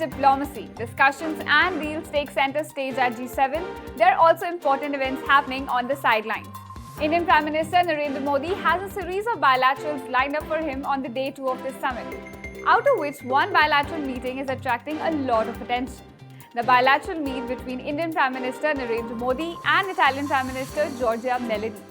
diplomacy, discussions and deals take center stage at G7, there are also important events happening on the sidelines. Indian Prime Minister Narendra Modi has a series of bilaterals lined up for him on the day 2 of this summit, out of which one bilateral meeting is attracting a lot of attention. The bilateral meet between Indian Prime Minister Narendra Modi and Italian Prime Minister Giorgia Meloni.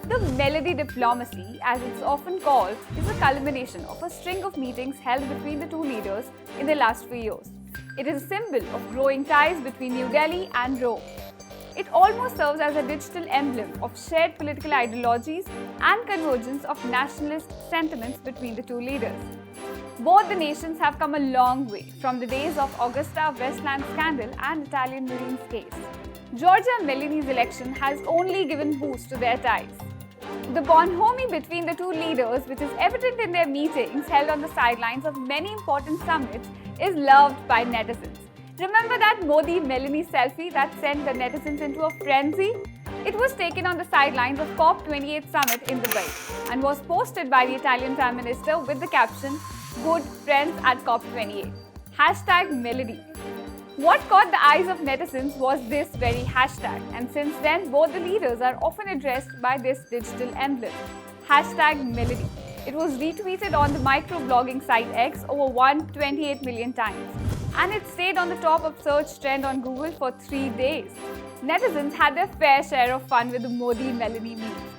The Melody diplomacy, as it's often called, is a culmination of a string of meetings held between the two leaders in the last few years. It is a symbol of growing ties between New Delhi and Rome. It almost serves as a digital emblem of shared political ideologies and convergence of nationalist sentiments between the two leaders. Both the nations have come a long way from the days of Augusta Westland scandal and Italian Marines case. Giorgia Meloni's election has only given boost to their ties. The bonhomie between the two leaders, which is evident in their meetings held on the sidelines of many important summits, is loved by netizens. Remember that Modi-Meloni selfie that sent the netizens into a frenzy? It was taken on the sidelines of COP28 summit in Dubai and was posted by the Italian Prime Minister with the caption, "Good friends at COP28." #Melody. What caught the eyes of netizens was this very hashtag, and since then both the leaders are often addressed by this digital emblem, #Melody. It was retweeted on the microblogging site X over 128 million times, and it stayed on the top of search trend on Google for 3 days. Netizens had their fair share of fun with the Modi-Meloni memes.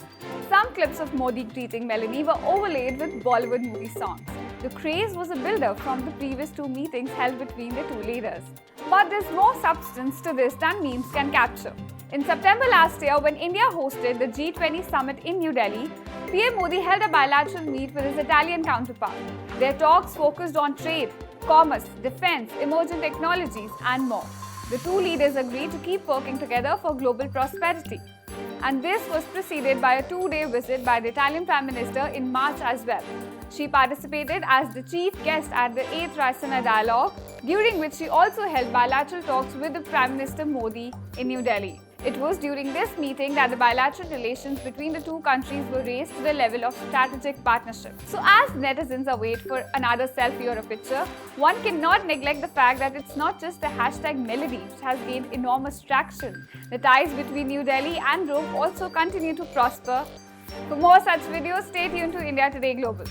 Some clips of Modi greeting Meloni were overlaid with Bollywood movie songs. The craze was a build-up from the previous two meetings held between the two leaders. But there's more substance to this than memes can capture. In September last year, when India hosted the G20 summit in New Delhi, PM Modi held a bilateral meet with his Italian counterpart. Their talks focused on trade, commerce, defense, emerging technologies, and more. The two leaders agreed to keep working together for global prosperity. And this was preceded by a 2-day visit by the Italian Prime Minister in March as well. She participated as the chief guest at the 8th Raisina Dialogue, during which she also held bilateral talks with the Prime Minister Modi in New Delhi. It was during this meeting that the bilateral relations between the two countries were raised to the level of strategic partnership. So as netizens await for another selfie or a picture, one cannot neglect the fact that it's not just the #Melody which has gained enormous traction. The ties between New Delhi and Rome also continue to prosper. For more such videos, stay tuned to India Today Global.